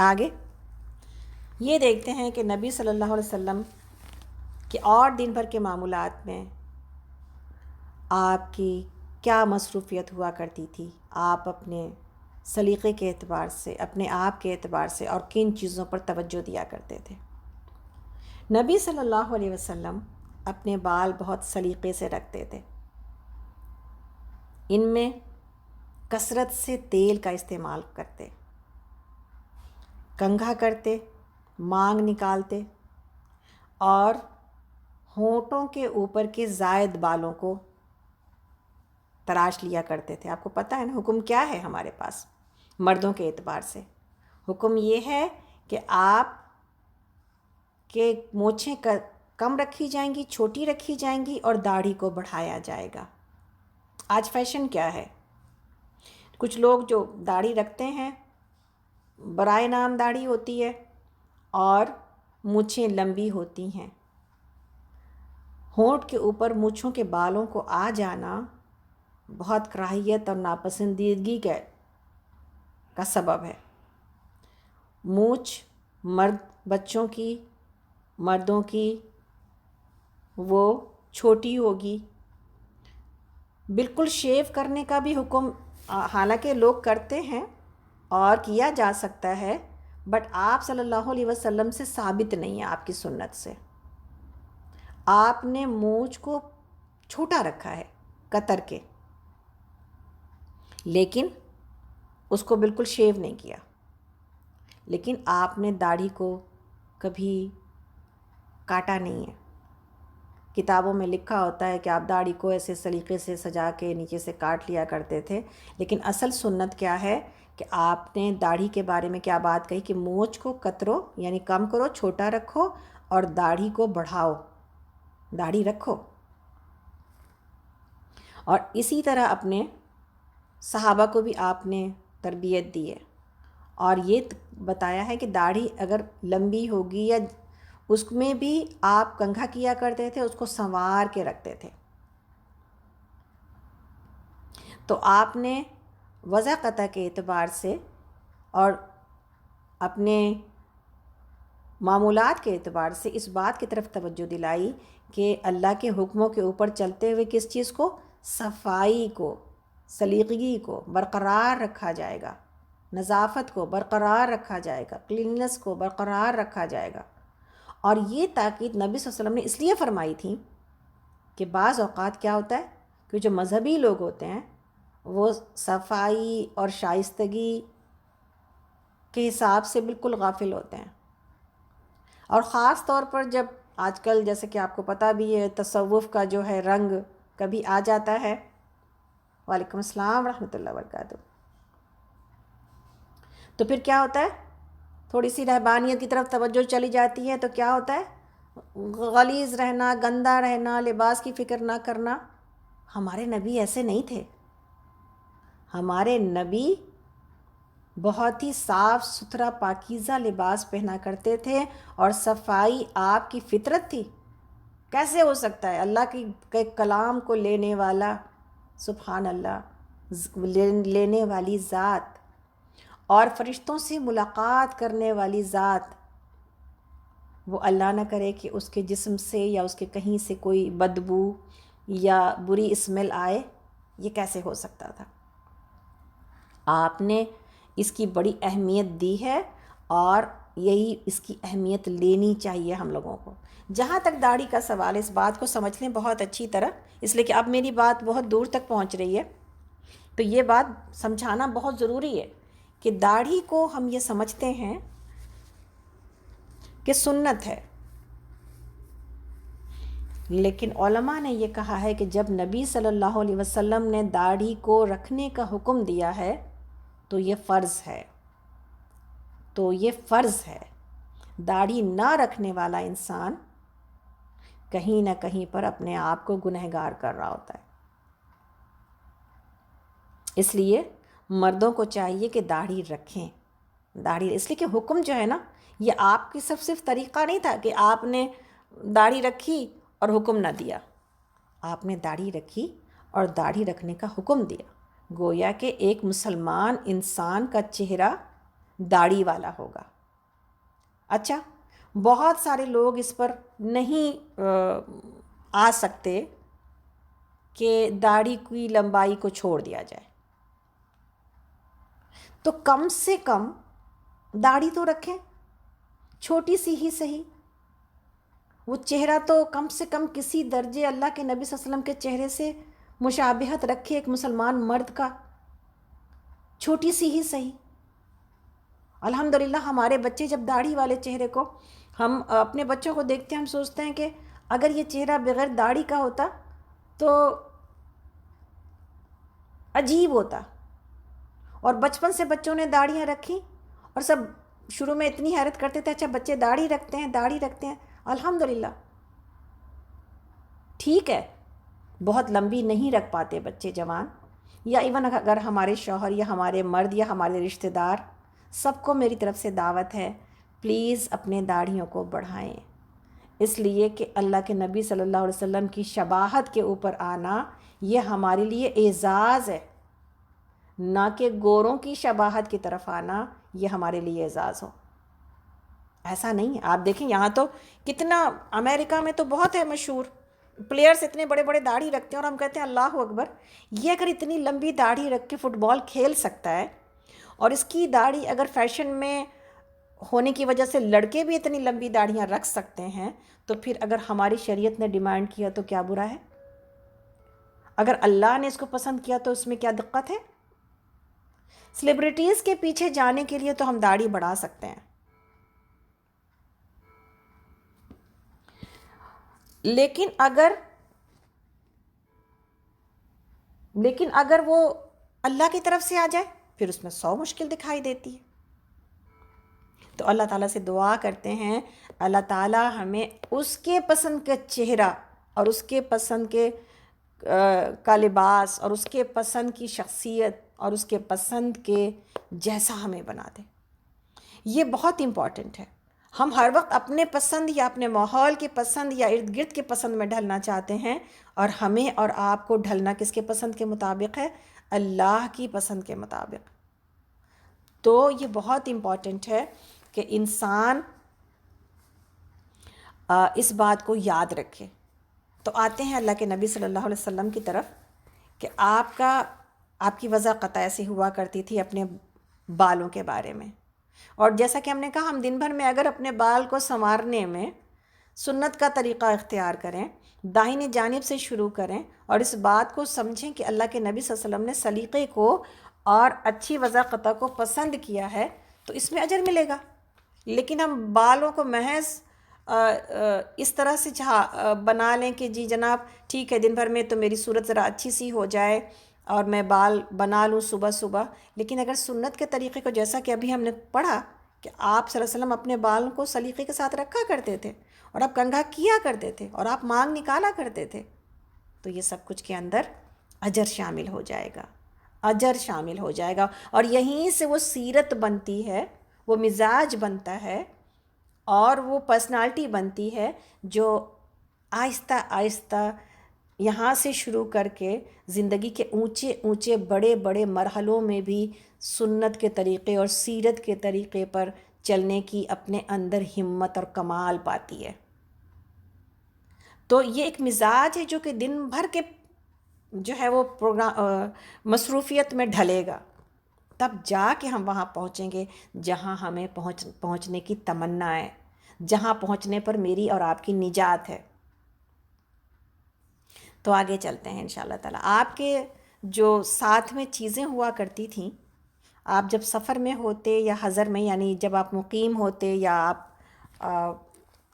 آگے یہ دیکھتے ہیں کہ نبی صلی اللہ علیہ وسلم کے اور دن بھر کے معمولات میں آپ کی کیا مصروفیت ہوا کرتی تھی، آپ اپنے سلیقے کے اعتبار سے، اپنے آپ کے اعتبار سے اور کن چیزوں پر توجہ دیا کرتے تھے۔ نبی صلی اللہ علیہ وسلم اپنے بال بہت سلیقے سے رکھتے تھے، ان میں کثرت سے تیل کا استعمال کرتے، کنگھا کرتے، مانگ نکالتے اور ہونٹوں کے اوپر کے زائد بالوں کو تراش لیا کرتے تھے۔ آپ کو پتہ ہے نا حکم کیا ہے ہمارے پاس مردوں کے اعتبار سے؟ حکم یہ ہے کہ آپ کے مونچھیں کم رکھی جائیں گی، چھوٹی رکھی جائیں گی اور داڑھی کو بڑھایا جائے گا۔ آج فیشن کیا ہے؟ کچھ لوگ جو داڑھی رکھتے ہیں برائے نام داڑھی ہوتی ہے اور مونچھیں لمبی ہوتی ہیں۔ ہونٹ کے اوپر مونچھوں کے بالوں کو آ جانا بہت کراہیت اور ناپسندیدگی کا سبب ہے۔ مونچھ بچوں کی، مردوں کی وہ چھوٹی ہوگی۔ بالکل شیو کرنے کا بھی حکم حالانکہ لوگ کرتے ہیں اور کیا جا سکتا ہے، بٹ آپ صلی اللہ علیہ وسلم سے ثابت نہیں ہے، آپ کی سنت سے۔ آپ نے مونچھ کو چھوٹا رکھا ہے قطر کے، لیکن اس کو بالکل شیو نہیں کیا۔ لیکن آپ نے داڑھی کو کبھی کاٹا نہیں ہے۔ کتابوں میں لکھا ہوتا ہے کہ آپ داڑھی کو ایسے سلیقے سے سجا کے نیچے سے کاٹ لیا کرتے تھے، لیکن اصل سنت کیا ہے کہ آپ نے داڑھی کے بارے میں کیا بات کہی کہ مونچھ کو کترو، یعنی کم کرو، چھوٹا رکھو اور داڑھی کو بڑھاؤ، داڑھی رکھو۔ اور اسی طرح اپنے صحابہ کو بھی آپ نے تربیت دی ہے اور یہ بتایا ہے کہ داڑھی اگر لمبی ہوگی یا اس میں بھی آپ کنگھا کیا کرتے تھے، اس کو سنوار کے رکھتے تھے۔ تو آپ نے وضع قطع کے اعتبار سے اور اپنے معمولات کے اعتبار سے اس بات کی طرف توجہ دلائی کہ اللہ کے حکموں کے اوپر چلتے ہوئے کس چیز کو، صفائی کو، سلیقگی کو برقرار رکھا جائے گا، نظافت کو برقرار رکھا جائے گا، کلیننس کو برقرار رکھا جائے گا۔ اور یہ تاکید نبی صلی اللہ علیہ وسلم نے اس لیے فرمائی تھی کہ بعض اوقات کیا ہوتا ہے کہ جو مذہبی لوگ ہوتے ہیں وہ صفائی اور شائستگی کے حساب سے بالکل غافل ہوتے ہیں، اور خاص طور پر جب آج کل جیسے کہ آپ کو پتہ بھی ہے تصوف کا جو ہے رنگ کبھی آ جاتا ہے۔ وعلیکم السلام ورحمۃ اللہ وبرکاتہ۔ تو پھر کیا ہوتا ہے، تھوڑی سی رہبانیت کی طرف توجہ چلی جاتی ہے تو کیا ہوتا ہے، غلیظ رہنا، گندا رہنا، لباس کی فکر نہ کرنا۔ ہمارے نبی ایسے نہیں تھے۔ ہمارے نبی بہت ہی صاف ستھرا پاکیزہ لباس پہنا کرتے تھے اور صفائی آپ کی فطرت تھی۔ کیسے ہو سکتا ہے اللہ کے کلام کو لینے والا، سبحان اللہ، لینے والی ذات اور فرشتوں سے ملاقات کرنے والی ذات، وہ اللہ نہ کرے کہ اس کے جسم سے یا اس کے کہیں سے کوئی بدبو یا بری اسمیل آئے، یہ کیسے ہو سکتا تھا؟ آپ نے اس کی بڑی اہمیت دی ہے اور یہی اس کی اہمیت لینی چاہیے ہم لوگوں کو۔ جہاں تک داڑھی کا سوال، اس بات کو سمجھ لیں بہت اچھی طرح، اس لیے کہ اب میری بات بہت دور تک پہنچ رہی ہے، تو یہ بات سمجھانا بہت ضروری ہے کہ داڑھی کو ہم یہ سمجھتے ہیں کہ سنت ہے، لیکن علماء نے یہ کہا ہے کہ جب نبی صلی اللہ علیہ وسلم نے داڑھی کو رکھنے کا حکم دیا ہے تو یہ فرض ہے، تو یہ فرض ہے۔ داڑھی نہ رکھنے والا انسان کہیں نہ کہیں پر اپنے آپ کو گنہگار کر رہا ہوتا ہے۔ اس لیے مردوں کو چاہیے کہ داڑھی رکھیں، داڑھی، اس لیے کہ حکم جو ہے نا، یہ آپ کی صرف طریقہ نہیں تھا کہ آپ نے داڑھی رکھی اور حکم نہ دیا۔ آپ نے داڑھی رکھی اور داڑھی رکھنے کا حکم دیا، گویا کہ ایک مسلمان انسان کا چہرہ داڑھی والا ہوگا. اچھا، بہت سارے لوگ اس پر نہیں آ سکتے کہ داڑھی کی لمبائی کو چھوڑ دیا جائے، تو کم سے کم داڑھی تو رکھیں، چھوٹی سی ہی صحیح. وہ چہرہ تو کم سے کم کسی درجے اللہ کے نبی صلی اللہ علیہ وسلم کے چہرے سے مشابہت رکھے ایک مسلمان مرد کا، چھوٹی سی ہی صحیح. الحمدللہ ہمارے بچے جب داڑھی والے چہرے کو، ہم اپنے بچوں کو دیکھتے ہیں، ہم سوچتے ہیں کہ اگر یہ چہرہ بغیر داڑھی کا ہوتا تو عجیب ہوتا. اور بچپن سے بچوں نے داڑھیاں رکھی اور سب شروع میں اتنی حیرت کرتے تھے، اچھا بچے داڑھی رکھتے ہیں، داڑھی رکھتے ہیں. الحمدللہ ٹھیک ہے، بہت لمبی نہیں رکھ پاتے بچے جوان، یا ایون اگر ہمارے شوہر یا ہمارے مرد یا ہمارے رشتہ دار، سب کو میری طرف سے دعوت ہے، پلیز اپنے داڑھیوں کو بڑھائیں. اس لیے کہ اللہ کے نبی صلی اللہ علیہ وسلم کی شباہت کے اوپر آنا یہ ہمارے لیے اعزاز ہے، نہ کہ گوروں کی شباہت کی طرف آنا یہ ہمارے لیے اعزاز ہو. ایسا نہیں ہے. آپ دیکھیں یہاں تو کتنا، امریکہ میں تو بہت ہے مشہور، پلیئرز اتنے بڑے بڑے داڑھی رکھتے ہیں اور ہم کہتے ہیں اللہ اکبر، یہ اگر اتنی لمبی داڑھی رکھ کے فٹ بال کھیل سکتا ہے، اور اس کی داڑھی اگر فیشن میں ہونے کی وجہ سے لڑکے بھی اتنی لمبی داڑھیاں رکھ سکتے ہیں، تو پھر اگر ہماری شریعت نے ڈیمانڈ کیا تو کیا برا ہے؟ اگر اللہ نے اس کو پسند کیا تو اس میں کیا دقت ہے؟ سیلیبریٹیز کے پیچھے جانے کے لیے تو ہم داڑھی بڑھا سکتے ہیں، لیکن اگر وہ اللہ کی طرف سے آ جائے پھر اس میں 100 مشکل دکھائی دیتی ہے. تو اللہ تعالیٰ سے دعا کرتے ہیں اللہ تعالیٰ ہمیں اس کے پسند کا چہرہ اور اس کے پسند کے کا لباس اور اس کے پسند کی شخصیت اور اس کے پسند کے جیسا ہمیں بنا دے. یہ بہت امپورٹنٹ ہے. ہم ہر وقت اپنے پسند یا اپنے ماحول کے پسند یا ارد گرد کے پسند میں ڈھلنا چاہتے ہیں، اور ہمیں اور آپ کو ڈھلنا کس کے پسند کے مطابق ہے؟ اللہ کی پسند کے مطابق. تو یہ بہت امپورٹنٹ ہے کہ انسان اس بات کو یاد رکھے. تو آتے ہیں اللہ کے نبی صلی اللہ علیہ وسلم کی طرف کہ آپ کی وضاحت ایسی ہوا کرتی تھی اپنے بالوں کے بارے میں. اور جیسا کہ ہم نے کہا، ہم دن بھر میں اگر اپنے بال کو سنوارنے میں سنت کا طریقہ اختیار کریں، داہنی جانب سے شروع کریں اور اس بات کو سمجھیں کہ اللہ کے نبی صلی اللہ علیہ وسلم نے سلیقے کو اور اچھی وضاحت کو پسند کیا ہے، تو اس میں اجر ملے گا. لیکن ہم بالوں کو محض اس طرح سے بنا لیں کہ جی جناب ٹھیک ہے، دن بھر میں تو میری صورت ذرا اچھی سی ہو جائے اور میں بال بنا لوں صبح صبح. لیکن اگر سنت کے طریقے کو، جیسا کہ ابھی ہم نے پڑھا کہ آپ صلی اللہ علیہ وسلم اپنے بالوں کو سلیقے کے ساتھ رکھا کرتے تھے اور آپ کنگھا کیا کرتے تھے اور آپ مانگ نکالا کرتے تھے، تو یہ سب کچھ کے اندر اجر شامل ہو جائے گا، اجر شامل ہو جائے گا. اور یہیں سے وہ سیرت بنتی ہے، وہ مزاج بنتا ہے اور وہ پرسنالٹی بنتی ہے جو آہستہ آہستہ یہاں سے شروع کر کے زندگی کے اونچے اونچے بڑے بڑے مرحلوں میں بھی سنت کے طریقے اور سیرت کے طریقے پر چلنے کی اپنے اندر ہمت اور کمال پاتی ہے. تو یہ ایک مزاج ہے جو کہ دن بھر کے جو ہے وہ مصروفیت میں ڈھلے گا، تب جا کے ہم وہاں پہنچیں گے جہاں ہمیں پہنچنے کی تمنا ہے، جہاں پہنچنے پر میری اور آپ کی نجات ہے. تو آگے چلتے ہیں انشاءاللہ تعالی. آپ کے جو ساتھ میں چیزیں ہوا کرتی تھیں، آپ جب سفر میں ہوتے یا حضر میں، یعنی جب آپ مقیم ہوتے یا آپ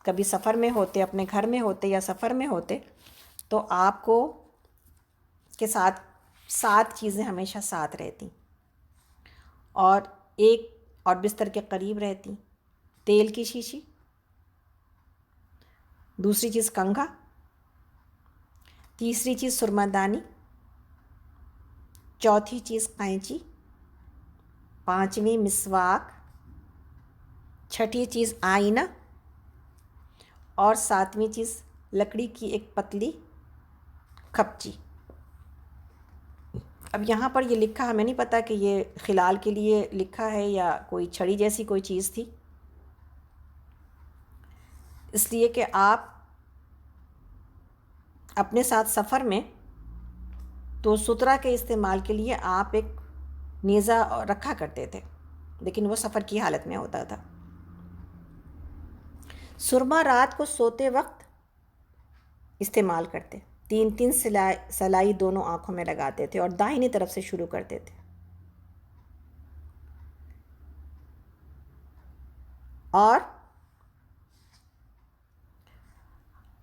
کبھی سفر میں ہوتے، اپنے گھر میں ہوتے یا سفر میں ہوتے، تو آپ کو کے ساتھ چیزیں ہمیشہ ساتھ رہتی، اور بستر کے قریب رہتی. تیل کی شیشی، دوسری چیز کنگھا، تیسری چیز سرما دانی، چوتھی چیز قینچی، پانچویں مسواک، چھٹی چیز آئینہ، اور ساتویں چیز لکڑی کی ایک پتلی کھپچی. اب یہاں پر یہ لکھا، ہمیں نہیں پتہ کہ یہ خلال کے لیے لکھا ہے یا کوئی چھڑی جیسی کوئی چیز تھی، اس لیے کہ آپ اپنے ساتھ سفر میں تو سترہ کے استعمال کے لیے آپ ایک نیزہ رکھا کرتے تھے، لیکن وہ سفر کی حالت میں ہوتا تھا۔ سرما رات کو سوتے وقت استعمال کرتے، 3 سلائی دونوں آنکھوں میں لگاتے تھے اور داہنی طرف سے شروع کرتے تھے، اور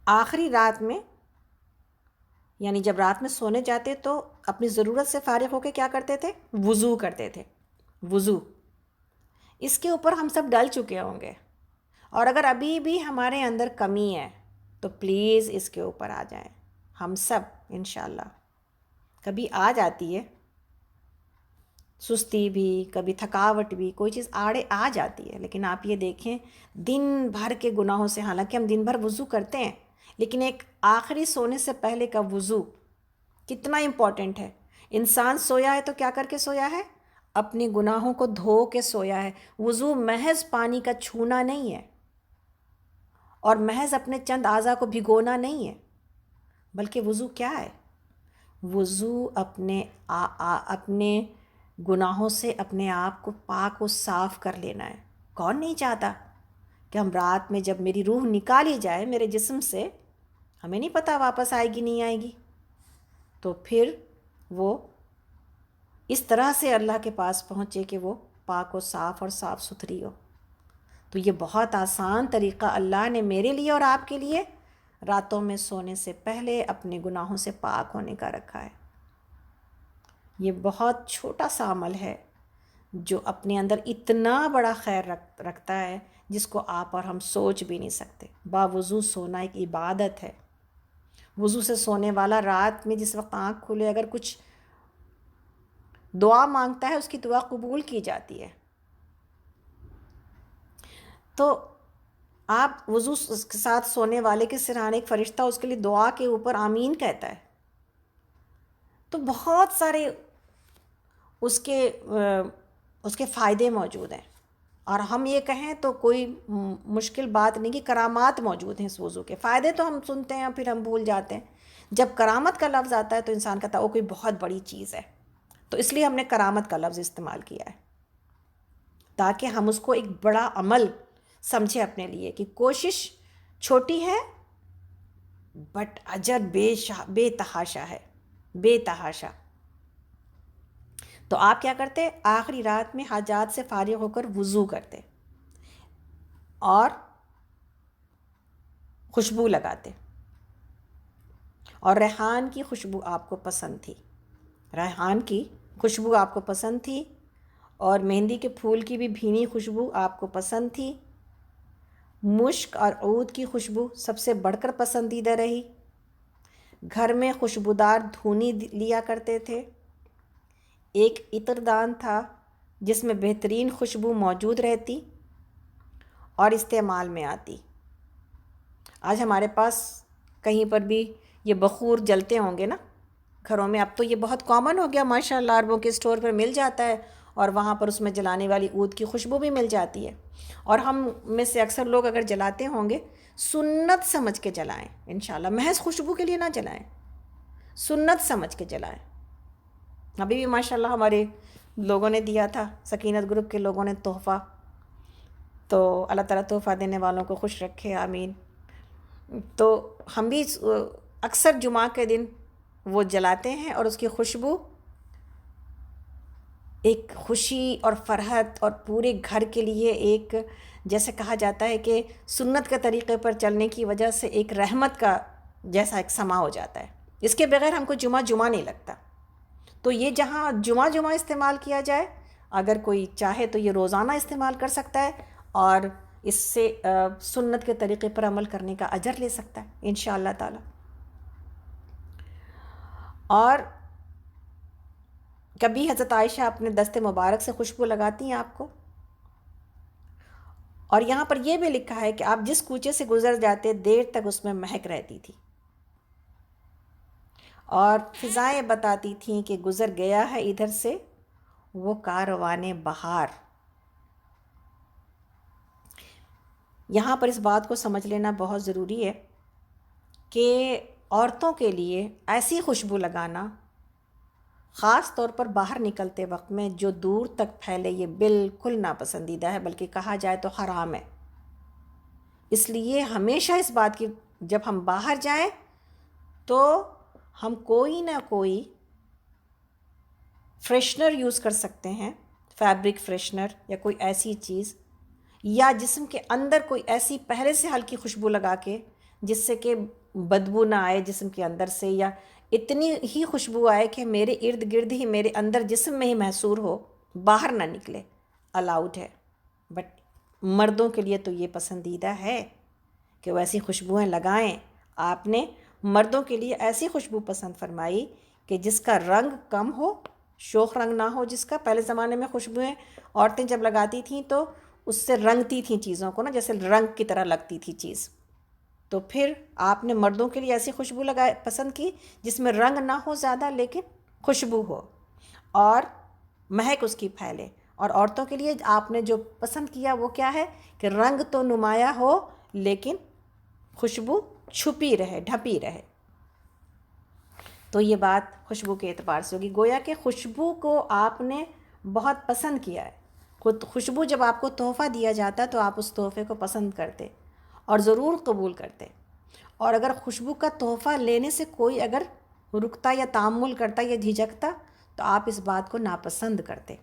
آخری رات میں یعنی جب رات میں سونے جاتے تو اپنی ضرورت سے فارغ ہو کے کیا کرتے تھے؟ وضو کرتے تھے۔ وضو، اس کے اوپر ہم سب ڈل چکے ہوں گے، اور اگر ابھی بھی ہمارے اندر کمی ہے تو پلیز اس کے اوپر آ جائیں۔ ہم سب انشاءاللہ کبھی آ جاتی ہے سستی بھی، کبھی تھکاوٹ بھی، کوئی چیز آڑے آ جاتی ہے، لیکن آپ یہ دیکھیں دن بھر کے گناہوں سے، حالانکہ ہم دن بھر وضو کرتے ہیں، لیکن ایک آخری سونے سے پہلے کا وضو کتنا امپورٹنٹ ہے۔ انسان سویا ہے تو کیا کر کے سویا ہے؟ اپنے گناہوں کو دھو کے سویا ہے۔ وضو محض پانی کا چھونا نہیں ہے، اور محض اپنے چند اعضاء کو بھگونا نہیں ہے، بلکہ وضو کیا ہے؟ وضو اپنے گناہوں سے اپنے آپ کو پاک و صاف کر لینا ہے۔ کون نہیں چاہتا کہ ہم رات میں جب میری روح نکالی جائے میرے جسم سے، ہمیں نہیں پتہ واپس آئے گی نہیں آئے گی، تو پھر وہ اس طرح سے اللہ کے پاس پہنچے کہ وہ پاک و صاف اور صاف ستھری ہو۔ تو یہ بہت آسان طریقہ اللہ نے میرے لیے اور آپ کے لیے راتوں میں سونے سے پہلے اپنے گناہوں سے پاک ہونے کا رکھا ہے۔ یہ بہت چھوٹا سا عمل ہے جو اپنے اندر اتنا بڑا خیر رکھتا ہے جس کو آپ اور ہم سوچ بھی نہیں سکتے۔ باوضو سونا ایک عبادت ہے۔ وضو سے سونے والا رات میں جس وقت آنکھ کھلے اگر کچھ دعا مانگتا ہے اس کی دعا قبول کی جاتی ہے۔ تو آپ وضو کے ساتھ سونے والے کے سرہانے ایک فرشتہ اس کے لیے دعا کے اوپر آمین کہتا ہے، تو بہت سارے اس کے فائدے موجود ہیں، اور ہم یہ کہیں تو کوئی مشکل بات نہیں کہ کرامات موجود ہیں اس وضو کے۔ فائدے تو ہم سنتے ہیں پھر ہم بھول جاتے ہیں، جب کرامت کا لفظ آتا ہے تو انسان کہتا ہے وہ کوئی بہت بڑی چیز ہے، تو اس لیے ہم نے کرامت کا لفظ استعمال کیا ہے تاکہ ہم اس کو ایک بڑا عمل سمجھے اپنے لیے، کہ کوشش چھوٹی ہے بٹ اجر بے تحاشا ہے، بے تحاشا۔ تو آپ کیا کرتے؟ آخری رات میں حاجات سے فارغ ہو کر وضو کرتے اور خوشبو لگاتے، اور ریحان کی خوشبو آپ کو پسند تھی، ریحان کی خوشبو آپ کو پسند تھی، اور مہندی کے پھول کی بھی بھینی خوشبو آپ کو پسند تھی، مشک اور عود کی خوشبو سب سے بڑھ کر پسندیدہ رہی، گھر میں خوشبودار دھونی لیا کرتے تھے، ایک عطر دان تھا جس میں بہترین خوشبو موجود رہتی اور استعمال میں آتی۔ آج ہمارے پاس کہیں پر بھی یہ بخور جلتے ہوں گے نا گھروں میں، اب تو یہ بہت کامن ہو گیا ماشاء اللہ، عربوں کے اسٹور پر مل جاتا ہے، اور وہاں پر اس میں جلانے والی عود کی خوشبو بھی مل جاتی ہے، اور ہم میں سے اکثر لوگ اگر جلاتے ہوں گے سنت سمجھ کے جلائیں، انشاءاللہ محض خوشبو کے لیے نہ جلائیں، سنت سمجھ کے جلائیں۔ ابھی بھی ماشاءاللہ ہمارے لوگوں نے دیا تھا، سکینت گروپ کے لوگوں نے تحفہ، تو اللہ تعالیٰ تحفہ دینے والوں کو خوش رکھے، آمین۔ تو ہم بھی اکثر جمعہ کے دن وہ جلاتے ہیں، اور اس کی خوشبو ایک خوشی اور فرحت اور پورے گھر کے لیے ایک، جیسے کہا جاتا ہے کہ سنت کے طریقے پر چلنے کی وجہ سے ایک رحمت کا جیسا ایک سما ہو جاتا ہے، اس کے بغیر ہم کو جمعہ نہیں لگتا۔ تو یہ جہاں جمعہ استعمال کیا جائے، اگر کوئی چاہے تو یہ روزانہ استعمال کر سکتا ہے، اور اس سے سنت کے طریقے پر عمل کرنے کا اجر لے سکتا ہے انشاءاللہ تعالی۔ اور کبھی حضرت عائشہ اپنے دست مبارک سے خوشبو لگاتی ہیں آپ کو، اور یہاں پر یہ بھی لکھا ہے کہ آپ جس کوچے سے گزر جاتے دیر تک اس میں مہک رہتی تھی، اور فضائیں بتاتی تھیں کہ گزر گیا ہے ادھر سے وہ کاروان بہار۔ یہاں پر اس بات کو سمجھ لینا بہت ضروری ہے کہ عورتوں کے لیے ایسی خوشبو لگانا، خاص طور پر باہر نکلتے وقت میں جو دور تک پھیلے، یہ بالکل ناپسندیدہ ہے، بلکہ کہا جائے تو حرام ہے۔ اس لیے ہمیشہ اس بات کی، جب ہم باہر جائیں تو ہم کوئی نہ کوئی فریشنر یوز کر سکتے ہیں، فیبرک فریشنر یا کوئی ایسی چیز، یا جسم کے اندر کوئی ایسی پہلے سے ہلکی خوشبو لگا کے جس سے کہ بدبو نہ آئے جسم کے اندر سے، یا اتنی ہی خوشبو آئے کہ میرے ارد گرد ہی، میرے اندر جسم میں ہی محسور ہو، باہر نہ نکلے، الاؤڈ ہے۔ بٹ مردوں کے لیے تو یہ پسندیدہ ہے کہ وہ ایسی خوشبوئیں لگائیں۔ آپ نے مردوں کے لیے ایسی خوشبو پسند فرمائی کہ جس کا رنگ کم ہو، شوخ رنگ نہ ہو، جس کا پہلے زمانے میں خوشبوئیں عورتیں جب لگاتی تھیں تو اس سے رنگتی تھیں چیزوں کو، نا جیسے رنگ کی طرح لگتی تھی چیز، تو پھر آپ نے مردوں کے لیے ایسی خوشبو پسند کی جس میں رنگ نہ ہو زیادہ لیکن خوشبو ہو اور مہک اس کی پھیلے۔ اور عورتوں کے لیے آپ نے جو پسند کیا وہ کیا ہے کہ رنگ تو نمایاں ہو لیکن خوشبو چھپی رہے، ڈھپی رہے۔ تو یہ بات خوشبو کے اعتبار سے ہوگی، گویا کہ خوشبو کو آپ نے بہت پسند کیا ہے۔ خوشبو جب آپ کو تحفہ دیا جاتا تو آپ اس تحفے کو پسند کرتے اور ضرور قبول کرتے، اور اگر خوشبو کا تحفہ لینے سے کوئی اگر رکتا یا تامل کرتا یا جھجکتا تو آپ اس بات کو ناپسند کرتے۔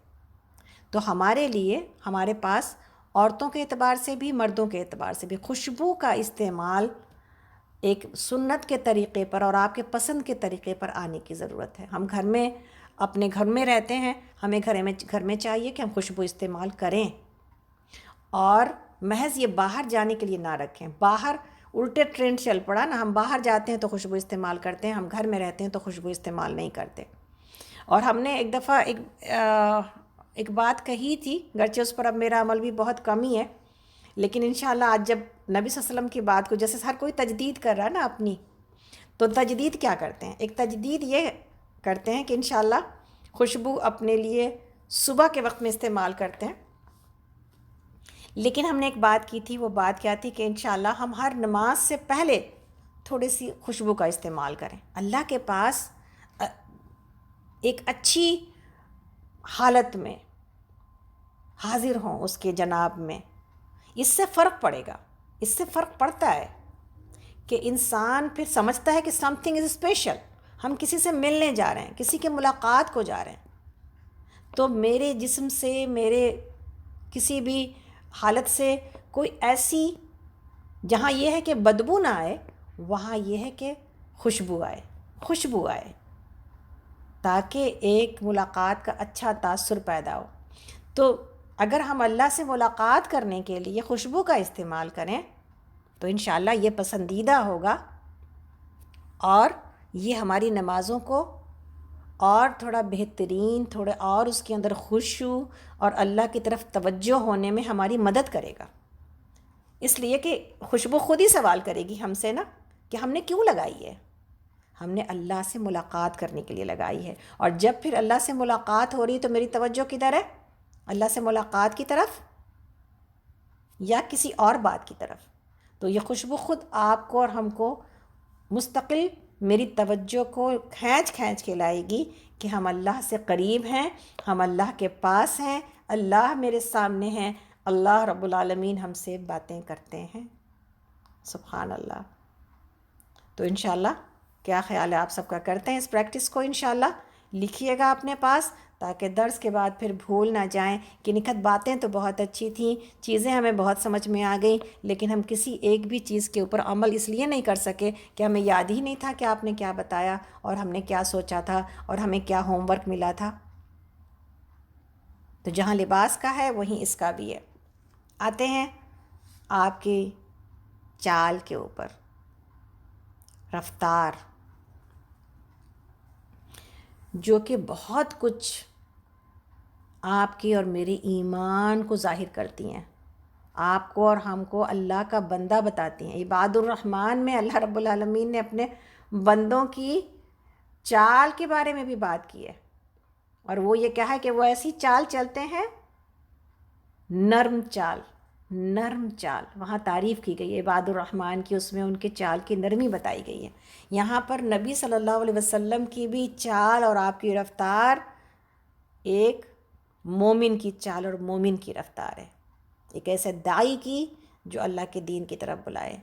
تو ہمارے لیے، ہمارے پاس عورتوں کے اعتبار سے بھی مردوں کے اعتبار سے بھی خوشبو کا استعمال ایک سنت کے طریقے پر اور آپ کے پسند کے طریقے پر آنے کی ضرورت ہے۔ ہم گھر میں، اپنے گھر میں رہتے ہیں، ہمیں گھر میں چاہیے کہ ہم خوشبو استعمال کریں، اور محض یہ باہر جانے کے لیے نہ رکھیں۔ باہر الٹے ٹرینڈ چل پڑا نا، ہم باہر جاتے ہیں تو خوشبو استعمال کرتے ہیں، ہم گھر میں رہتے ہیں تو خوشبو استعمال نہیں کرتے۔ اور ہم نے ایک دفعہ ایک بات کہی تھی، گرچہ اس پر اب میرا عمل بھی بہت کم ہی ہے، لیکن انشاءاللہ آج جب نبی صلی اللہ علیہ وسلم کی بات کو، جیسے ہر کوئی تجدید کر رہا ہے نا اپنی، تو تجدید کیا کرتے ہیں؟ ایک تجدید یہ کرتے ہیں کہ انشاءاللہ خوشبو اپنے لیے صبح کے وقت میں استعمال کرتے ہیں، لیکن ہم نے ایک بات کی تھی، وہ بات کیا تھی کہ انشاءاللہ ہم ہر نماز سے پہلے تھوڑی سی خوشبو کا استعمال کریں، اللہ کے پاس ایک اچھی حالت میں حاضر ہوں اس کے جناب میں۔ اس سے فرق پڑے گا، اس سے فرق پڑتا ہے کہ انسان پھر سمجھتا ہے کہ سم تھنگ از اسپیشل، ہم کسی سے ملنے جا رہے ہیں، کسی کے ملاقات کو جا رہے ہیں، تو میرے جسم سے، میرے کسی بھی حالت سے کوئی ایسی، جہاں یہ ہے کہ بدبو نہ آئے، وہاں یہ ہے کہ خوشبو آئے، خوشبو آئے، تاکہ ایک ملاقات کا اچھا تاثر پیدا ہو۔ تو اگر ہم اللہ سے ملاقات کرنے کے لیے خوشبو کا استعمال کریں تو انشاءاللہ یہ پسندیدہ ہوگا، اور یہ ہماری نمازوں کو اور تھوڑا بہترین، تھوڑے اور اس کے اندر خشوع اور اللہ کی طرف توجہ ہونے میں ہماری مدد کرے گا۔ اس لیے کہ خوشبو خود ہی سوال کرے گی ہم سے نا کہ ہم نے کیوں لگائی ہے؟ ہم نے اللہ سے ملاقات کرنے کے لیے لگائی ہے، اور جب پھر اللہ سے ملاقات ہو رہی تو میری توجہ کدھر ہے؟ اللہ سے ملاقات کی طرف یا کسی اور بات کی طرف؟ تو یہ خوشبو خود آپ کو اور ہم کو مستقل میری توجہ کو کھینچ کھینچ کے لائے گی کہ ہم اللہ سے قریب ہیں، ہم اللہ کے پاس ہیں، اللہ میرے سامنے ہیں، اللہ رب العالمین ہم سے باتیں کرتے ہیں۔ سبحان اللہ۔ تو انشاءاللہ کیا خیال ہے آپ سب کا؟ کرتے ہیں اس پریکٹس کو انشاءاللہ، لکھیے گا اپنے پاس تاکہ درس کے بعد پھر بھول نہ جائیں کہ نکھت باتیں تو بہت اچھی تھیں، چیزیں ہمیں بہت سمجھ میں آ گئیں، لیکن ہم کسی ایک بھی چیز کے اوپر عمل اس لیے نہیں کر سکے کہ ہمیں یاد ہی نہیں تھا کہ آپ نے کیا بتایا اور ہم نے کیا سوچا تھا اور ہمیں کیا ہوم ورک ملا تھا۔ تو جہاں لباس کا ہے وہیں اس کا بھی ہے۔ آتے ہیں آپ کی چال کے اوپر، رفتار، جو کہ بہت کچھ آپ کی اور میرے ایمان کو ظاہر کرتی ہیں، آپ کو اور ہم کو اللہ کا بندہ بتاتی ہیں۔ عباد الرحمن میں اللہ رب العالمین نے اپنے بندوں کی چال کے بارے میں بھی بات کی ہے، اور وہ یہ کہا ہے کہ وہ ایسی چال چلتے ہیں، نرم چال، نرم چال، وہاں تعریف کی گئی ہے عباد الرحمن کی، اس میں ان کے چال کی نرمی بتائی گئی ہے۔ یہاں پر نبی صلی اللہ علیہ وسلم کی بھی چال اور آپ کی رفتار ایک مومن کی چال اور مومن کی رفتار ہے، ایک ایسے داعی کی جو اللہ کے دین کی طرف بلائے۔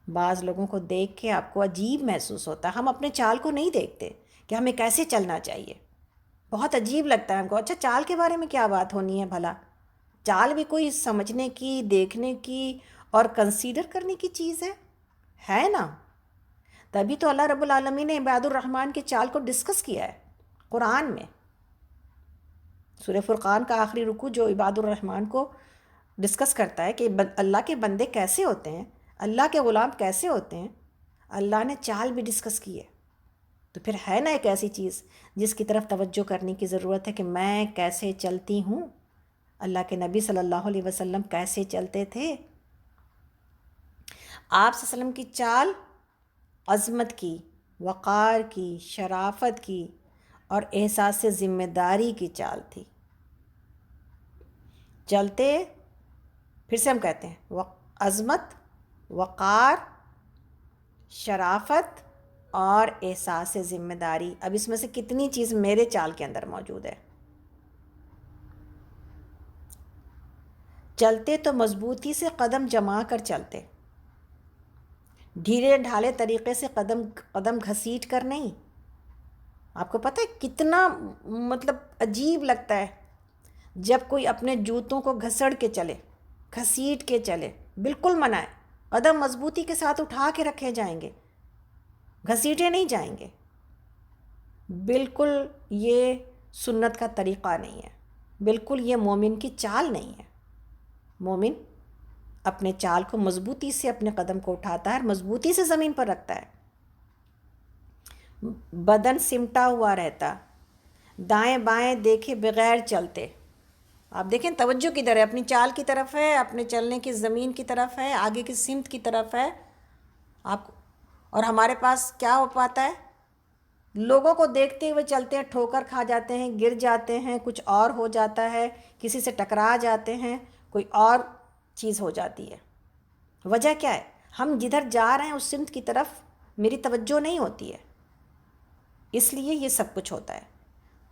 بعض لوگوں کو دیکھ کے آپ کو عجیب محسوس ہوتا ہے، ہم اپنے چال کو نہیں دیکھتے کہ ہمیں کیسے چلنا چاہیے، بہت عجیب لگتا ہے ہم کو، اچھا چال کے بارے میں کیا بات ہونی ہے بھلا؟ چال بھی کوئی سمجھنے کی، دیکھنے کی اور کنسیڈر کرنے کی چیز ہے نا؟ تبھی تو اللہ رب العالمین نے عباد الرحمن کی چال کو ڈسکس کیا ہے قرآن میں۔ سورہ فرقان کا آخری رکوع جو عباد الرحمن کو ڈسکس کرتا ہے کہ اللہ کے بندے کیسے ہوتے ہیں، اللہ کے غلام کیسے ہوتے ہیں، اللہ نے چال بھی ڈسکس کی ہے۔ تو پھر ہے نا ایک ایسی چیز جس کی طرف توجہ کرنے کی ضرورت ہے کہ میں کیسے چلتی ہوں، اللہ کے نبی صلی اللہ علیہ وسلم کیسے چلتے تھے۔ آپ صلی اللہ علیہ وسلم کی چال عظمت کی، وقار کی، شرافت کی اور احساس ذمہ داری کی چال تھی۔ چلتے، پھر سے ہم کہتے ہیں عظمت، وقار، شرافت اور احساس ذمہ داری۔ اب اس میں سے کتنی چیز میرے چال کے اندر موجود ہے؟ چلتے تو مضبوطی سے قدم جما کر چلتے، ڈھیلے ڈھالے طریقے سے قدم گھسیٹ کر نہیں۔ آپ کو پتہ ہے کتنا مطلب عجیب لگتا ہے جب کوئی اپنے جوتوں کو گھسڑ کے چلے، گھسیٹ کے چلے، بالکل منع ہے، قدم مضبوطی کے ساتھ اٹھا کے رکھے جائیں گے، گھسیٹے نہیں جائیں گے۔ بالکل یہ سنت کا طریقہ نہیں ہے، بالکل یہ مومن کی چال نہیں ہے۔ مومن اپنے چال کو مضبوطی سے، اپنے قدم کو اٹھاتا ہے اور مضبوطی سے زمین پر رکھتا ہے، بدن سمٹا ہوا رہتا، دائیں بائیں دیکھے بغیر چلتے۔ آپ دیکھیں توجہ کدھر ہے، اپنی چال کی طرف ہے، اپنے چلنے کی زمین کی طرف ہے، آگے کی سمت کی طرف ہے آپ کو۔ اور ہمارے پاس کیا ہو پاتا ہے، لوگوں کو دیکھتے ہوئے چلتے ہیں، ٹھوکر کھا جاتے ہیں، گر جاتے ہیں، کچھ اور ہو جاتا ہے، کسی سے ٹکرا جاتے ہیں، کوئی اور چیز ہو جاتی ہے۔ وجہ کیا ہے؟ ہم جدھر جا رہے ہیں اس سمت کی طرف میری توجہ نہیں ہوتی ہے، اس لیے یہ سب کچھ ہوتا ہے۔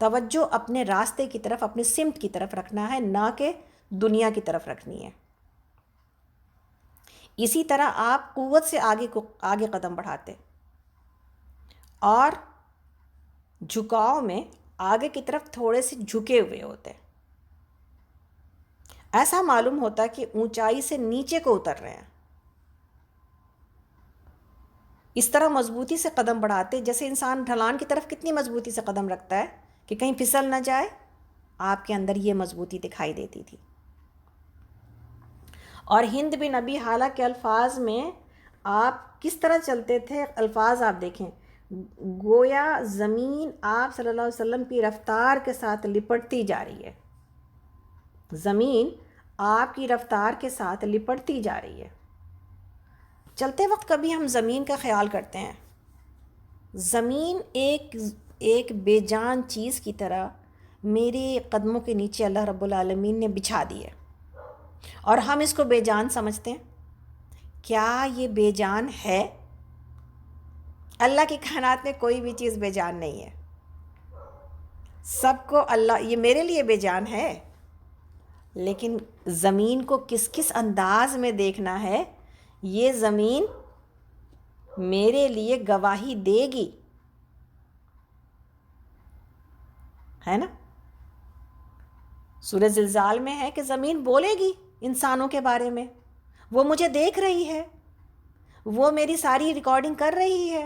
توجہ اپنے راستے کی طرف، اپنی سمت کی طرف رکھنا ہے، نہ کہ دنیا کی طرف رکھنی ہے۔ اسی طرح آپ قوت سے آگے قدم بڑھاتے اور جھکاؤ میں آگے کی طرف تھوڑے سے جھکے ہوئے ہوتے، ایسا معلوم ہوتا کہ اونچائی سے نیچے کو اتر رہے ہیں۔ اس طرح مضبوطی سے قدم بڑھاتے، جیسے انسان ڈھلان کی طرف کتنی مضبوطی سے قدم رکھتا ہے کہ کہیں پھسل نہ جائے، آپ کے اندر یہ مضبوطی دکھائی دیتی تھی۔ اور ہند بن ابی حالہ کے الفاظ میں آپ کس طرح چلتے تھے، الفاظ آپ دیکھیں، گویا زمین آپ صلی اللہ علیہ وسلم کی رفتار کے ساتھ لپٹتی جا رہی ہے، زمین آپ کی رفتار کے ساتھ لپٹتی جا رہی ہے۔ چلتے وقت کبھی ہم زمین کا خیال کرتے ہیں؟ زمین ایک بے جان چیز کی طرح میرے قدموں کے نیچے اللہ رب العالمین نے بچھا دی ہے، اور ہم اس کو بے جان سمجھتے ہیں۔ کیا یہ بے جان ہے؟ اللہ کی کائنات میں کوئی بھی چیز بے جان نہیں ہے، سب کو اللہ، یہ میرے لیے بے جان ہے، لیکن زمین کو کس کس انداز میں دیکھنا ہے، یہ زمین میرے لیے گواہی دے گی، ہے نا؟ سورہ زلزال میں ہے کہ زمین بولے گی انسانوں کے بارے میں، وہ مجھے دیکھ رہی ہے، وہ میری ساری ریکارڈنگ کر رہی ہے،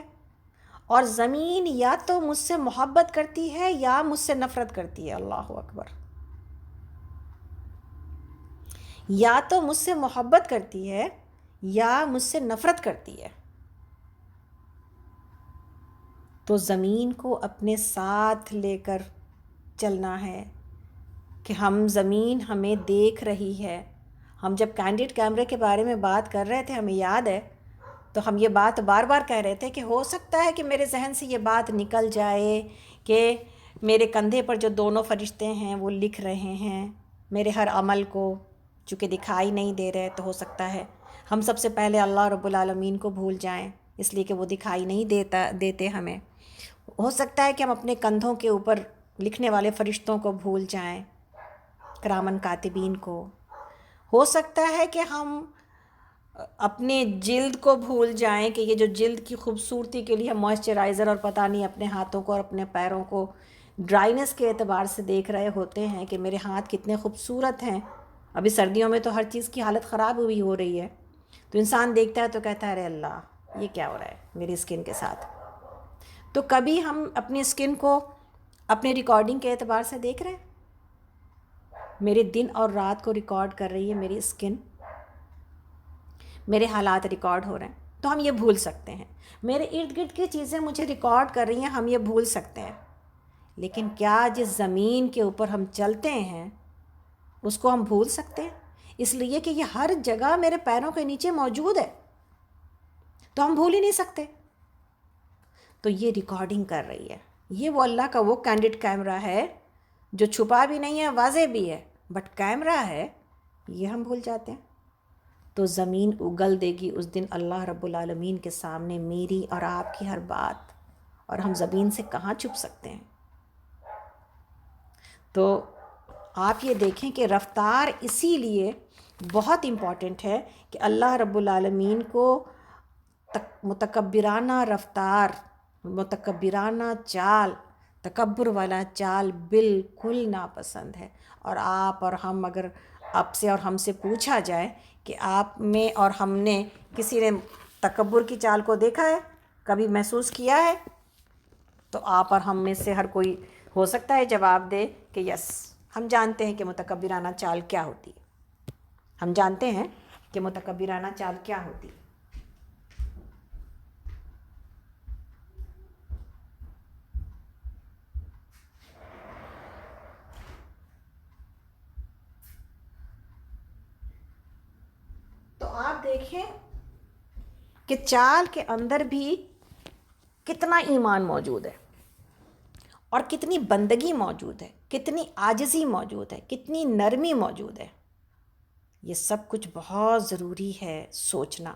اور زمین یا تو مجھ سے محبت کرتی ہے یا مجھ سے نفرت کرتی ہے۔ اللہ اکبر! یا تو مجھ سے محبت کرتی ہے یا مجھ سے نفرت کرتی ہے۔ تو زمین کو اپنے ساتھ لے کر چلنا ہے کہ زمین ہمیں دیکھ رہی ہے۔ ہم جب کینڈیڈ کیمرے کے بارے میں بات کر رہے تھے، ہمیں یاد ہے تو ہم یہ بات بار بار کہہ رہے تھے کہ ہو سکتا ہے کہ میرے ذہن سے یہ بات نکل جائے کہ میرے کندھے پر جو دونوں فرشتے ہیں وہ لکھ رہے ہیں میرے ہر عمل کو، چونکہ دکھائی نہیں دے رہے تو ہو سکتا ہے ہم سب سے پہلے اللہ رب العالمین کو بھول جائیں، اس لیے کہ وہ دکھائی نہیں دیتے ہمیں۔ ہو سکتا ہے کہ ہم اپنے کندھوں کے اوپر لکھنے والے فرشتوں کو بھول جائیں، کرامن کاتبین کو۔ ہو سکتا ہے کہ ہم اپنے جلد کو بھول جائیں کہ یہ جو جلد کی خوبصورتی کے لیے ہم موئسچرائزر اور پتہ نہیں اپنے ہاتھوں کو اور اپنے پیروں کو ڈرائنس کے اعتبار سے دیکھ رہے ہوتے ہیں کہ میرے ہاتھ کتنے خوبصورت ہیں۔ ابھی سردیوں میں تو ہر چیز کی حالت خراب ہوئی ہو رہی ہے، تو انسان دیکھتا ہے تو کہتا ہے ارے اللہ یہ کیا ہو رہا ہے میری اسکن کے ساتھ۔ تو کبھی ہم اپنی اسکن کو اپنے ریکارڈنگ کے اعتبار سے دیکھ رہے ہیں، میرے دن اور رات کو ریکارڈ کر رہی ہے میری اسکن، میرے حالات ریکارڈ ہو رہے ہیں، تو ہم یہ بھول سکتے ہیں۔ میرے ارد گرد کی چیزیں مجھے ریکارڈ کر رہی ہیں، ہم یہ بھول سکتے ہیں۔ لیکن کیا جس زمین کے اوپر ہم چلتے ہیں اس کو ہم بھول سکتے ہیں؟ اس لیے کہ یہ ہر جگہ میرے پیروں کے نیچے موجود ہے، تو ہم بھول ہی نہیں سکتے۔ تو یہ ریکارڈنگ کر رہی ہے، یہ وہ اللہ کا وہ کینڈڈ کیمرہ ہے جو چھپا بھی نہیں ہے، واضح بھی ہے، بٹ کیمرہ ہے، یہ ہم بھول جاتے ہیں۔ تو زمین اگل دے گی اس دن اللہ رب العالمین کے سامنے میری اور آپ کی ہر بات، اور ہم زمین سے کہاں چھپ سکتے ہیں۔ تو آپ یہ دیکھیں کہ رفتار اسی لیے بہت امپورٹنٹ ہے کہ اللہ رب العالمین کو متکبرانہ رفتار، متکبرانہ چال، تکبر والا چال بالکل ناپسند ہے۔ اور آپ اور ہم اگر آپ سے اور ہم سے پوچھا جائے کہ آپ میں اور ہم نے کسی نے تکبر کی چال کو دیکھا ہے، کبھی محسوس کیا ہے، تو آپ اور ہم میں سے ہر کوئی ہو سکتا ہے جواب دے کہ یس، ہم جانتے ہیں کہ متکبرانہ چال کیا ہوتی ہے، ہم جانتے ہیں کہ متکبرانہ چال کیا ہوتی ہے۔ تو آپ دیکھیں کہ چال کے اندر بھی کتنا ایمان موجود ہے، اور کتنی بندگی موجود ہے، کتنی عاجزی موجود ہے، کتنی نرمی موجود ہے۔ یہ سب کچھ بہت ضروری ہے سوچنا،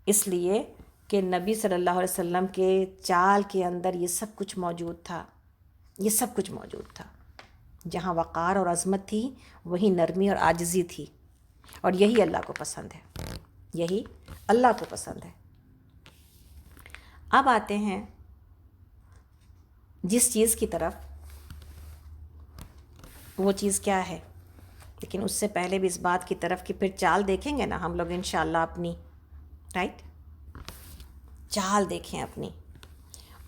اس لیے کہ نبی صلی اللہ علیہ وسلم کے چال کے اندر یہ سب کچھ موجود تھا، یہ سب کچھ موجود تھا۔ جہاں وقار اور عظمت تھی وہیں نرمی اور عاجزی تھی، اور یہی اللہ کو پسند ہے، یہی اللہ کو پسند ہے۔ اب آتے ہیں جس چیز کی طرف، وہ چیز کیا ہے؟ لیکن اس سے پہلے بھی اس بات کی طرف کہ پھر چال دیکھیں گے نا ہم لوگ انشاءاللہ اپنی، رائٹ؟ چال دیکھیں اپنی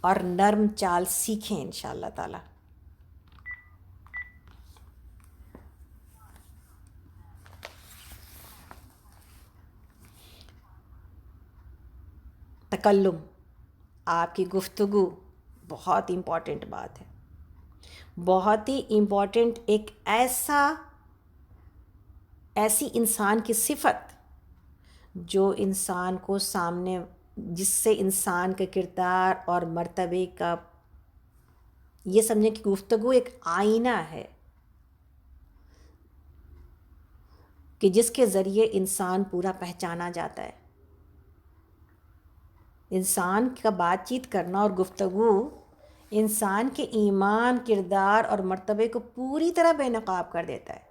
اور نرم چال سیکھیں انشاءاللہ تعالی۔ تکلم، آپ کی گفتگو بہت امپورٹنٹ بات ہے، بہت ہی امپورٹنٹ، ایک ایسی انسان کی صفت جو انسان کو سامنے، جس سے انسان کے کردار اور مرتبے کا، یہ سمجھیں کہ گفتگو ایک آئینہ ہے کہ جس کے ذریعے انسان پورا پہچانا جاتا ہے۔ انسان کا بات چیت کرنا اور گفتگو انسان کے ایمان، کردار اور مرتبے کو پوری طرح بے نقاب کر دیتا ہے۔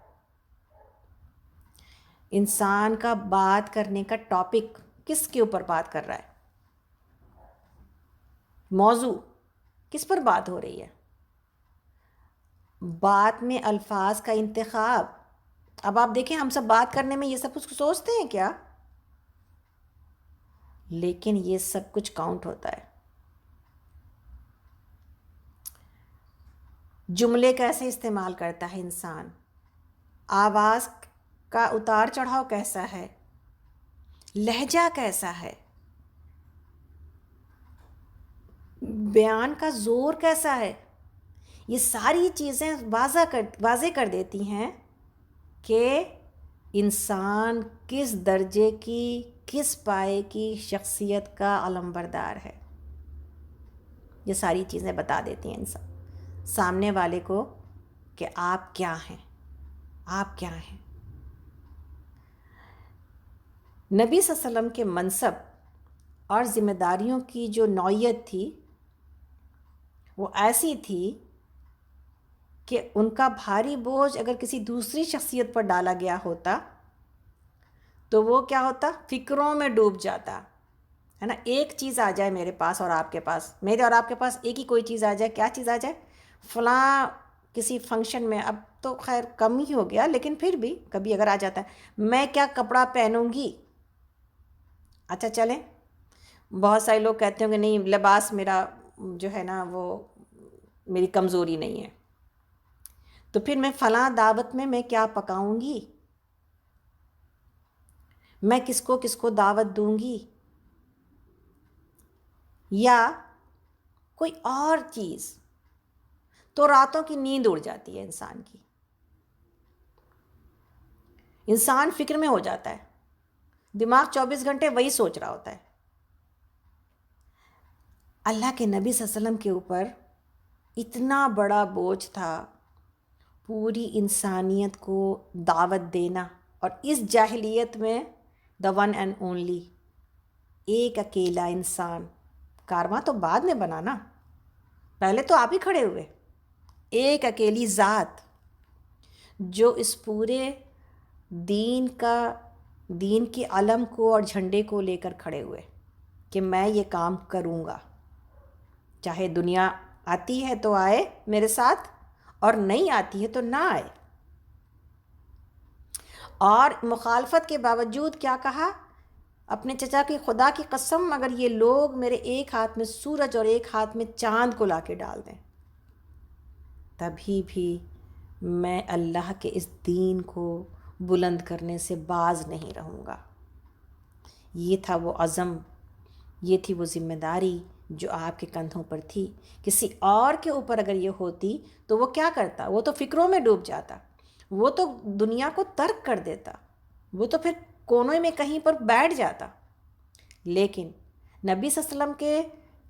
انسان کا بات کرنے کا ٹاپک کس کے اوپر بات کر رہا ہے، موضوع کس پر بات ہو رہی ہے، بات میں الفاظ کا انتخاب۔ اب آپ دیکھیں ہم سب بات کرنے میں یہ سب کچھ سوچتے ہیں کیا؟ لیکن یہ سب کچھ کاؤنٹ ہوتا ہے۔ جملے کیسے استعمال کرتا ہے انسان، آواز کا اتار چڑھاؤ کیسا ہے، لہجہ کیسا ہے، بیان کا زور کیسا ہے، یہ ساری چیزیں واضح کر دیتی ہیں کہ انسان کس درجے کی، کس پائے کی شخصیت کا علمبردار ہے. یہ ساری چیزیں بتا دیتی ہیں انسان سامنے والے کو کہ آپ کیا ہیں، آپ کیا ہیں. نبی صلی اللہ علیہ وسلم کے منصب اور ذمہ داریوں کی جو نوعیت تھی وہ ایسی تھی کہ ان کا بھاری بوجھ اگر کسی دوسری شخصیت پر ڈالا گیا ہوتا تو وہ کیا ہوتا، فکروں میں ڈوب جاتا ہے نا. ایک چیز آ جائے میرے پاس اور آپ کے پاس، میرے اور آپ کے پاس ایک ہی کوئی چیز آ جائے. کیا چیز آ جائے؟ فلاں کسی فنکشن میں، اب تو خیر کم ہی ہو گیا لیکن پھر بھی کبھی اگر آ جاتا ہے، میں کیا کپڑا پہنوں گی. اچھا چلیں، بہت سارے لوگ کہتے ہوں کہ نہیں لباس میرا جو ہے نا وہ میری کمزوری نہیں ہے، تو پھر میں فلاں دعوت میں کیا پکاؤں گی، میں کس کو دعوت دوں گی، یا کوئی اور چیز. تو راتوں کی نیند اڑ جاتی ہے انسان کی، انسان فکر میں ہو جاتا ہے، دماغ 24 گھنٹے وہی سوچ رہا ہوتا ہے. اللہ کے نبی صلی اللہ علیہ وسلم کے اوپر اتنا بڑا بوجھ تھا پوری انسانیت کو دعوت دینا، اور اس جاہلیت میں دا ون اینڈ اونلی، ایک اکیلا انسان. کارواں تو بعد میں بنا نا، پہلے تو آپ ہی کھڑے ہوئے. ایک اکیلی ذات جو اس پورے دین کے علم کو اور جھنڈے کو لے کر کھڑے ہوئے کہ میں یہ کام کروں گا، چاہے دنیا آتی ہے تو آئے میرے ساتھ اور نہیں آتی ہے تو نہ آئے. اور مخالفت کے باوجود کیا کہا؟ اپنے چچا کی خدا کی قسم اگر یہ لوگ میرے ایک ہاتھ میں سورج اور ایک ہاتھ میں چاند کو لا کے ڈال دیں تبھی بھی میں اللہ کے اس دین کو بلند کرنے سے باز نہیں رہوں گا. یہ تھا وہ عزم، یہ تھی وہ ذمہ داری جو آپ کے کندھوں پر تھی. کسی اور کے اوپر اگر یہ ہوتی تو وہ کیا کرتا؟ وہ تو فکروں میں ڈوب جاتا، وہ تو دنیا کو ترک کر دیتا، وہ تو پھر کونے میں کہیں پر بیٹھ جاتا. لیکن نبی صلی اللہ علیہ وسلم کے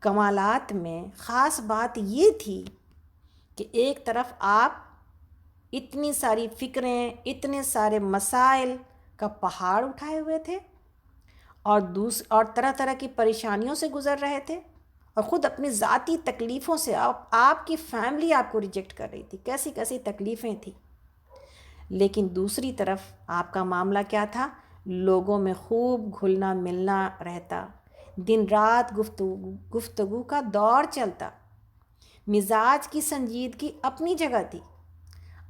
کمالات میں خاص بات یہ تھی کہ ایک طرف آپ اتنی ساری فکریں، اتنے سارے مسائل کا پہاڑ اٹھائے ہوئے تھے، اور طرح طرح کی پریشانیوں سے گزر رہے تھے، اور خود اپنی ذاتی تکلیفوں سے آپ کی فیملی آپ کو ریجیکٹ کر رہی تھی، کیسی کیسی تکلیفیں تھیں. لیکن دوسری طرف آپ کا معاملہ کیا تھا؟ لوگوں میں خوب گھلنا ملنا رہتا، دن رات گفتگو کا دور چلتا، مزاج کی سنجیدگی اپنی جگہ تھی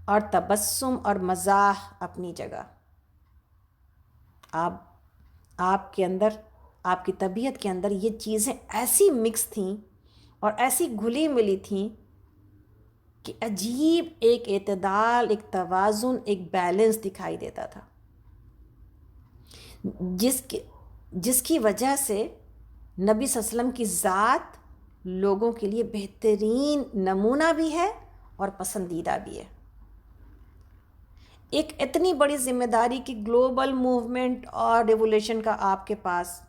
اور تبسم اور مزاح اپنی جگہ. آپ کے اندر، آپ کی طبیعت کے اندر یہ چیزیں ایسی مکس تھیں اور ایسی گھلی ملی تھیں کہ عجیب ایک اعتدال، ایک توازن، ایک بیلنس دکھائی دیتا تھا، جس کی وجہ سے نبی صلی اللہ علیہ وسلم کی ذات لوگوں کے لیے بہترین نمونہ بھی ہے اور پسندیدہ بھی ہے. ایک اتنی بڑی ذمہ داری کی گلوبل موومنٹ اور ریولیوشن کا آپ کے پاس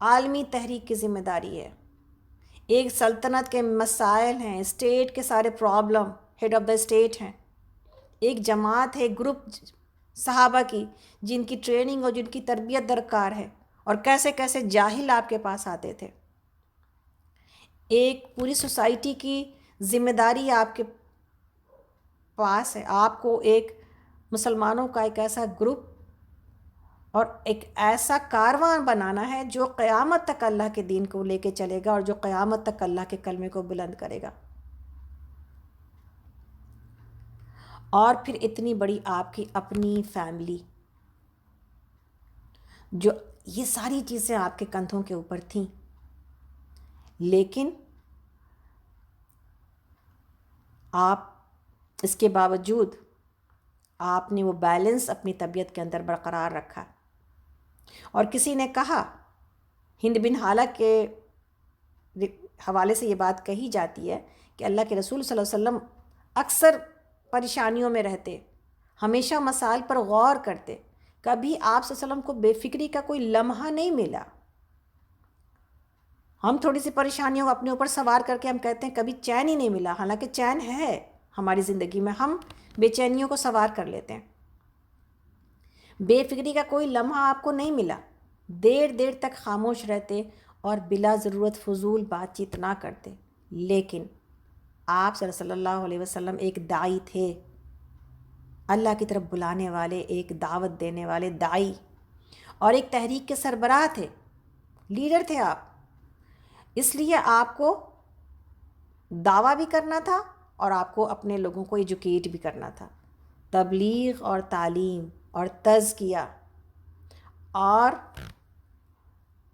عالمی تحریک کی ذمہ داری ہے. ایک سلطنت کے مسائل ہیں، اسٹیٹ کے سارے problem head of the state ہیں. ایک جماعت ہے، گروپ صحابہ کی جن کی ٹریننگ اور جن کی تربیت درکار ہے، اور کیسے کیسے جاہل آپ کے پاس آتے تھے. ایک پوری سوسائٹی کی ذمہ داری آپ کے پاس ہے. آپ کو ایک مسلمانوں کا ایک ایسا گروپ اور ایک ایسا کارواں بنانا ہے جو قیامت تک اللہ کے دین کو لے کے چلے گا اور جو قیامت تک اللہ کے کلمے کو بلند کرے گا. اور پھر اتنی بڑی آپ کی اپنی فیملی، جو یہ ساری چیزیں آپ کے کندھوں کے اوپر تھیں. لیکن آپ اس کے باوجود آپ نے وہ بیلنس اپنی طبیعت کے اندر برقرار رکھا. اور کسی نے کہا، ہند بن حالہ کے حوالے سے یہ بات کہی جاتی ہے کہ اللہ کے رسول صلی اللہ علیہ وسلم اکثر پریشانیوں میں رہتے، ہمیشہ مسائل پر غور کرتے، کبھی آپ صلی اللہ علیہ وسلم کو بے فکری کا کوئی لمحہ نہیں ملا. ہم تھوڑی سی پریشانیوں کو اپنے اوپر سوار کر کے ہم کہتے ہیں کبھی چین ہی نہیں ملا، حالانکہ چین ہے ہماری زندگی میں، ہم بے چینیوں کو سوار کر لیتے ہیں. بے فکری کا کوئی لمحہ آپ کو نہیں ملا، دیر دیر تک خاموش رہتے اور بلا ضرورت فضول بات چیت نہ کرتے. لیکن آپ صلی اللہ علیہ وسلم ایک داعی تھے، اللہ کی طرف بلانے والے، ایک دعوت دینے والے داعی، اور ایک تحریک کے سربراہ تھے، لیڈر تھے آپ. اس لیے آپ کو دعویٰ بھی کرنا تھا اور آپ کو اپنے لوگوں کو ایجوکیٹ بھی کرنا تھا. تبلیغ اور تعلیم اور تزکیہ اور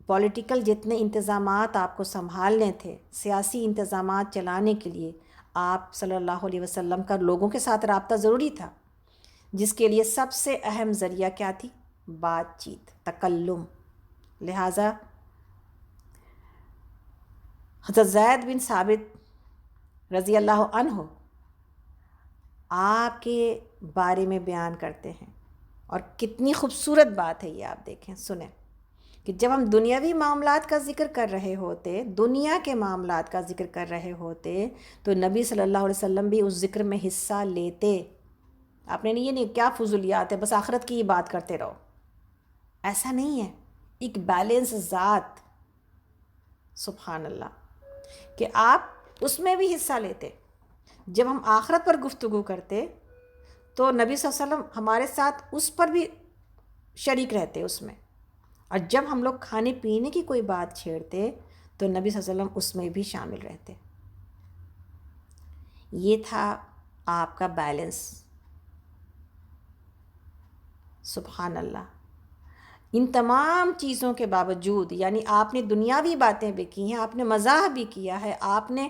پولیٹیکل جتنے انتظامات آپ کو سنبھالنے تھے، سیاسی انتظامات چلانے کے لیے آپ صلی اللہ علیہ وسلم کا لوگوں کے ساتھ رابطہ ضروری تھا، جس کے لیے سب سے اہم ذریعہ کیا تھی؟ بات چیت، تکلم. لہٰذا حضرت زید بن ثابت رضی اللہ عنہ آپ کے بارے میں بیان کرتے ہیں، اور کتنی خوبصورت بات ہے یہ، آپ دیکھیں سنیں، کہ جب ہم دنیاوی معاملات کا ذکر کر رہے ہوتے، دنیا کے معاملات کا ذکر کر رہے ہوتے، تو نبی صلی اللہ علیہ وسلم بھی اس ذکر میں حصہ لیتے. آپ نے یہ نہیں کیا فضولیات ہے بس آخرت کی ہی بات کرتے رہو، ایسا نہیں ہے. ایک بیلنس ذات، سبحان اللہ، کہ آپ اس میں بھی حصہ لیتے. جب ہم آخرت پر گفتگو کرتے تو نبی صلی اللہ علیہ وسلم ہمارے ساتھ اس پر بھی شریک رہتے اس میں، اور جب ہم لوگ کھانے پینے کی کوئی بات چھیڑتے تو نبی صلی اللہ علیہ وسلم اس میں بھی شامل رہتے. یہ تھا آپ کا بیلنس. سبحان اللہ. ان تمام چیزوں کے باوجود، یعنی آپ نے دنیاوی باتیں بھی کی ہیں، آپ نے مزاح بھی کیا ہے، آپ نے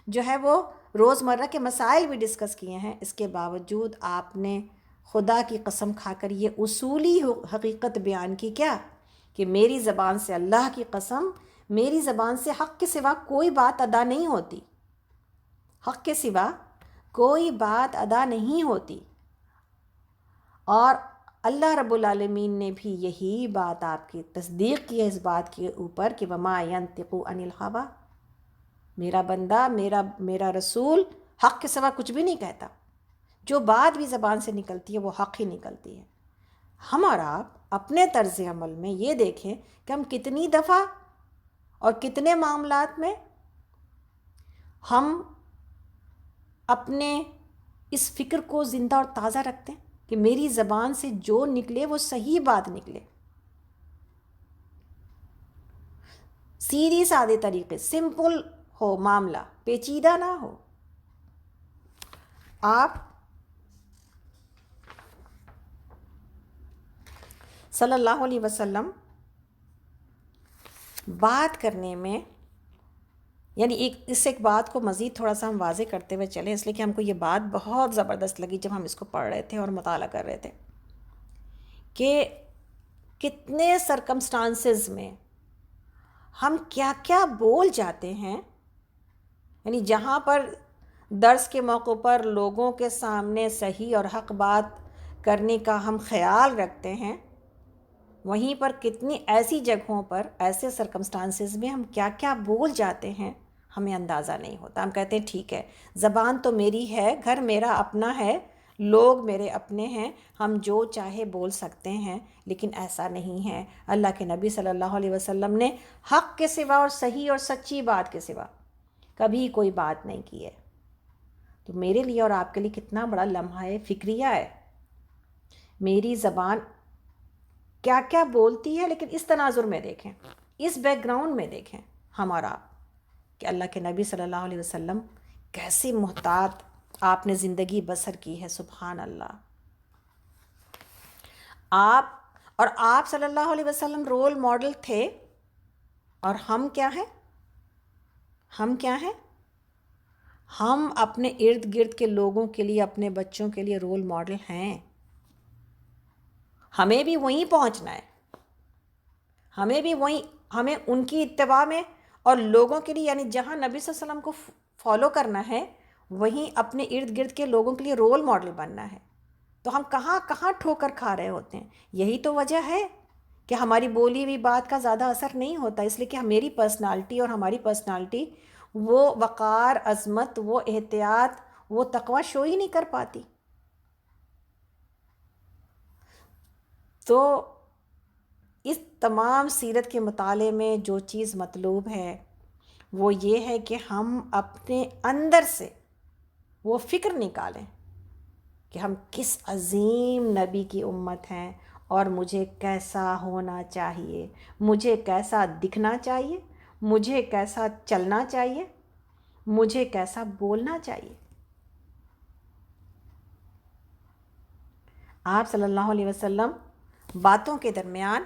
جو ہے وہ روزمرہ کے مسائل بھی ڈسکس کیے ہیں، اس کے باوجود آپ نے خدا کی قسم کھا کر یہ اصولی حقیقت بیان کی، کیا؟ کہ میری زبان سے، اللہ کی قسم، میری زبان سے حق کے سوا کوئی بات ادا نہیں ہوتی، حق کے سوا کوئی بات ادا نہیں ہوتی. اور اللہ رب العالمین نے بھی یہی بات آپ کی تصدیق کی ہے اس بات کے اوپر کہ وما ینطق عن الہویٰ، میرا بندہ، میرا رسول حق کے سوا کچھ بھی نہیں کہتا. جو بات بھی زبان سے نکلتی ہے وہ حق ہی نکلتی ہے. ہم اور آپ اپنے طرز عمل میں یہ دیکھیں کہ ہم کتنی دفعہ اور کتنے معاملات میں ہم اپنے اس فکر کو زندہ اور تازہ رکھتے ہیں کہ میری زبان سے جو نکلے وہ صحیح بات نکلے، سیدھی سادے طریقے، سمپل ہو معاملہ، پیچیدہ نہ ہو. آپ صلی اللہ علیہ وسلم بات کرنے میں، یعنی اس ایک بات کو مزید تھوڑا سا ہم واضح کرتے ہوئے چلیں، اس لیے کہ ہم کو یہ بات بہت زبردست لگی جب ہم اس کو پڑھ رہے تھے اور مطالعہ کر رہے تھے، کہ کتنے سرکمسٹانسز میں ہم کیا کیا بول جاتے ہیں. یعنی جہاں پر درس کے موقع پر لوگوں کے سامنے صحیح اور حق بات کرنے کا ہم خیال رکھتے ہیں، وہیں پر کتنی ایسی جگہوں پر، ایسے سرکمسٹانسز میں ہم کیا کیا بول جاتے ہیں ہمیں اندازہ نہیں ہوتا. ہم کہتے ہیں ٹھیک ہے، زبان تو میری ہے، گھر میرا اپنا ہے، لوگ میرے اپنے ہیں، ہم جو چاہے بول سکتے ہیں. لیکن ایسا نہیں ہے. اللہ کے نبی صلی اللہ علیہ وسلم نے حق کے سوا اور صحیح اور سچی بات کے سوا کبھی کوئی بات نہیں کی ہے. تو میرے لیے اور آپ کے لیے کتنا بڑا لمحہ فکریہ ہے. میری زبان کیا کیا بولتی ہے، لیکن اس تناظر میں دیکھیں، اس بیک گراؤنڈ میں دیکھیں ہم اور آپ، کہ اللہ کے نبی صلی اللہ علیہ وسلم کیسے محتاط آپ نے زندگی بسر کی ہے. سبحان اللہ. آپ صلی اللہ علیہ وسلم رول ماڈل تھے، اور ہم کیا ہیں؟ ہم کیا ہیں؟ ہم اپنے ارد گرد کے لوگوں کے لیے، اپنے بچوں کے لیے رول ماڈل ہیں. ہمیں بھی وہیں پہنچنا ہے، ہمیں ان کی اتباع میں اور لوگوں کے لیے، یعنی جہاں نبی صلی اللہ علیہ وسلم کو فالو کرنا ہے، وہیں اپنے ارد گرد کے لوگوں کے لیے رول ماڈل بننا ہے. تو ہم کہاں کہاں ٹھوکر کھا رہے ہوتے ہیں. یہی تو وجہ ہے کہ ہماری بولی ہوئی بات کا زیادہ اثر نہیں ہوتا، اس لیے کہ میری پرسنالٹی اور ہماری پرسنالٹی وہ وقار، عظمت، وہ احتیاط، وہ تقوی شو ہی نہیں کر پاتی. تو اس تمام سیرت کے مطالعے میں جو چیز مطلوب ہے وہ یہ ہے کہ ہم اپنے اندر سے وہ فکر نکالیں کہ ہم کس عظیم نبی کی امت ہیں اور مجھے کیسا ہونا چاہیے، مجھے کیسا دکھنا چاہیے، مجھے کیسا چلنا چاہیے، مجھے کیسا بولنا چاہیے. آپ صلی اللہ علیہ وسلم باتوں کے درمیان